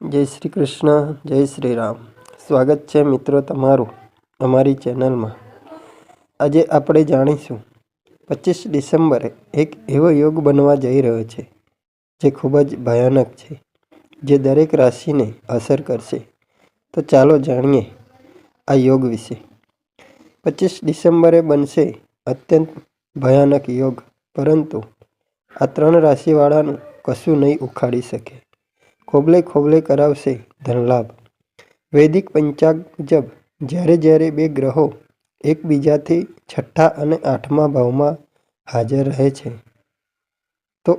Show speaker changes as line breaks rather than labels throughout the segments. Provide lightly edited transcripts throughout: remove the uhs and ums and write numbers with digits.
જય શ્રી કૃષ્ણ, જય શ્રી રામ. સ્વાગત છે મિત્રો તમારું અમારી ચેનલમાં. આજે આપણે જાણીશું 25 ડિસેમ્બરે એક એવો યોગ બનવા જઈ રહ્યો છે જે ખૂબ જ ભયાનક છે, જે દરેક રાશિને અસર કરશે. તો ચાલો જાણીએ આ યોગ વિશે. 25 ડિસેમ્બરે બનશે અત્યંત ભયાનક યોગ, પરંતુ આ 3 રાશિવાળાનું કશું નહીં ઉખાડી શકે. ખોબલે ખોબલે કરાવશે ધનલાભ. વૈદિક પંચાંગ મુજબ જ્યારે બે ગ્રહો એકબીજાથી 6ઠ્ઠા અને 8મા ભાવમાં હાજર રહે છે, તો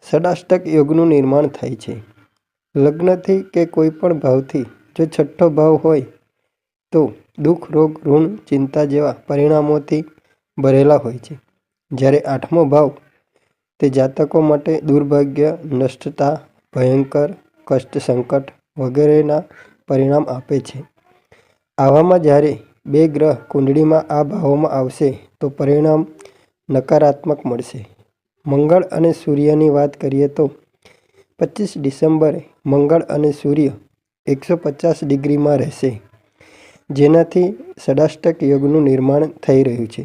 ષડાષ્ટક યોગનું નિર્માણ થાય છે. લગ્નથી કે કોઈ પણ ભાવથી જો 6ઠ્ઠો ભાવ હોય તો દુઃખ, રોગ, ઋણ, ચિંતા જેવા પરિણામોથી ભરેલા હોય છે. જ્યારે 8મો ભાવ તે જાતકો માટે દુર્ભાગ્ય, નષ્ટતા, ભયંકર કષ્ટ, સંકટ વગેરેના પરિણામ આપે છે. આવામાં જ્યારે બે ગ્રહ કુંડળીમાં આ ભાવોમાં આવશે તો પરિણામ નકારાત્મક મળશે. મંગળ અને સૂર્યની વાત કરીએ તો 25 ડિસેમ્બરે મંગળ અને સૂર્ય 150 ડિગ્રીમાં રહેશે, જેનાથી ષડાષ્ટક યોગનું નિર્માણ થઈ રહ્યું છે.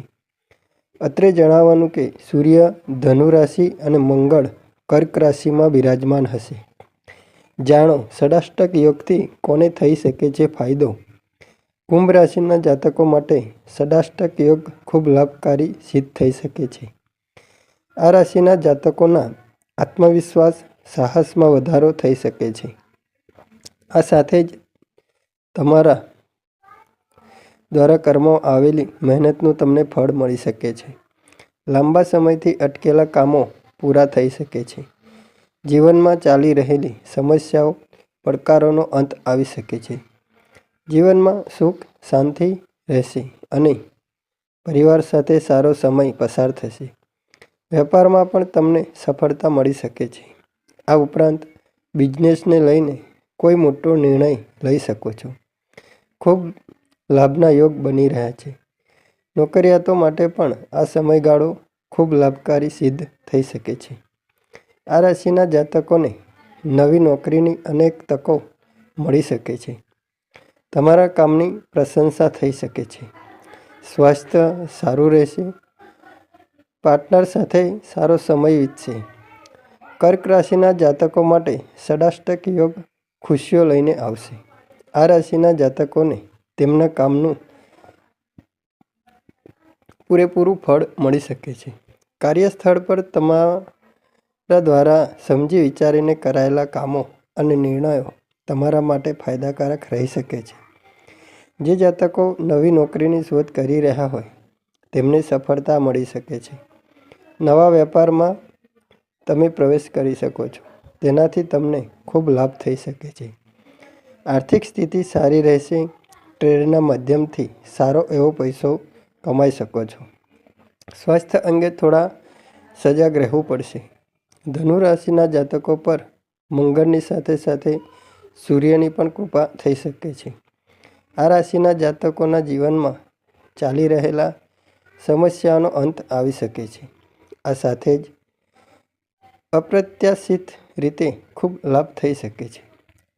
અત્રે જણાવવાનું કે સૂર્ય ધનુ રાશિ અને મંગળ કર્ક રાશિમાં બિરાજમાન હશે. જાણો ષડાષ્ટક યોગથી કોને થઈ શકે છે ફાયદો. કુંભ રાશિના જાતકો માટે ષડાષ્ટક યોગ ખૂબ લાભકારી સિદ્ધ થઈ શકે છે. આ રાશિના જાતકોના આત્મવિશ્વાસ, સાહસમાં વધારો થઈ શકે છે. આ સાથે જ તમારા દ્વારા કરવામાં આવેલી મહેનતનું તમને ફળ મળી શકે છે. લાંબા સમયથી અટકેલા કામો પૂરા થઈ શકે છે. જીવનમાં ચાલી રહેલી સમસ્યાઓ, પડકારોનો અંત આવી શકે છે. જીવનમાં સુખ શાંતિ રહેશે અને પરિવાર સાથે સારો સમય પસાર થશે. વેપારમાં પણ તમને સફળતા મળી શકે છે. આ ઉપરાંત બિઝનેસને લઈને કોઈ મોટો નિર્ણય લઈ શકો છો. ખૂબ લાભના યોગ બની રહ્યા છે. નોકરિયાતો માટે પણ આ સમયગાળો ખૂબ લાભકારી સિદ્ધ થઈ શકે છે. આ રાશિના જાતકોને નવી નોકરીની અનેક તકો મળી શકે છે. તમારા કામની પ્રશંસા થઈ શકે છે. સ્વાસ્થ્ય સારું રહેશે. પાર્ટનર સાથે સારો સમય વીતશે. કર્ક રાશિના જાતકો માટે ષડાષ્ટક યોગ ખુશીઓ લઈને આવશે. આ રાશિના જાતકોને તેમના કામનું પૂરેપૂરું ફળ મળી શકે છે. કાર્યસ્થળ પર તમારા દ્વારા સમજી વિચારીને કરાયેલા કામો અને નિર્ણયો તમારા માટે ફાયદાકારક રહી શકે છે. જે જાતકો નવી નોકરીની શોધ કરી રહ્યા હોય તેમને સફળતા મળી શકે છે. નવા વેપારમાં તમે પ્રવેશ કરી શકો છો, તેનાથી તમને ખૂબ લાભ થઈ શકે છે. આર્થિક સ્થિતિ સારી રહેશે. ટ્રેડના માધ્યમથી સારો એવો પૈસો કમાઈ શકો છો. સ્વાસ્થ્ય અંગે થોડા સજાગ રહેવું પડશે. ધનુ રાશિના જાતકો પર મંગળની સાથે સાથે સૂર્યની પણ કૃપા થઈ શકે છે. આ રાશિના જાતકોના જીવનમાં ચાલી રહેલા સમસ્યાઓનો અંત આવી શકે છે. આ સાથે જ અપ્રત્યાશિત રીતે ખૂબ લાભ થઈ શકે છે.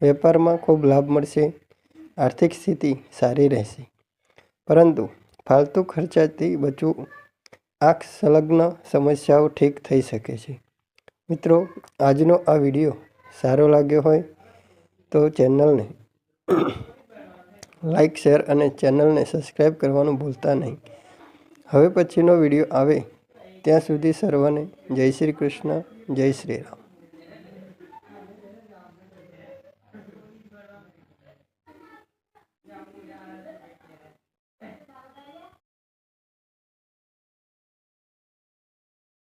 વેપારમાં ખૂબ લાભ મળશે. આર્થિક સ્થિતિ સારી રહેશે, પરંતુ ફાલતુ ખર્ચાથી બચવું. આંખ સંલગ્ન સમસ્યાઓ ઠીક થઈ શકે છે. મિત્રો, આજનો આ વિડીયો સારો લાગ્યો હોય તો ચેનલને લાઈક, શેર અને ચેનલને સબસ્ક્રાઈબ કરવાનું ભૂલતા નહીં. હવે પછીનો વિડીયો આવે ત્યાં સુધી સર્વને જય શ્રી કૃષ્ણ, જય શ્રી રામ.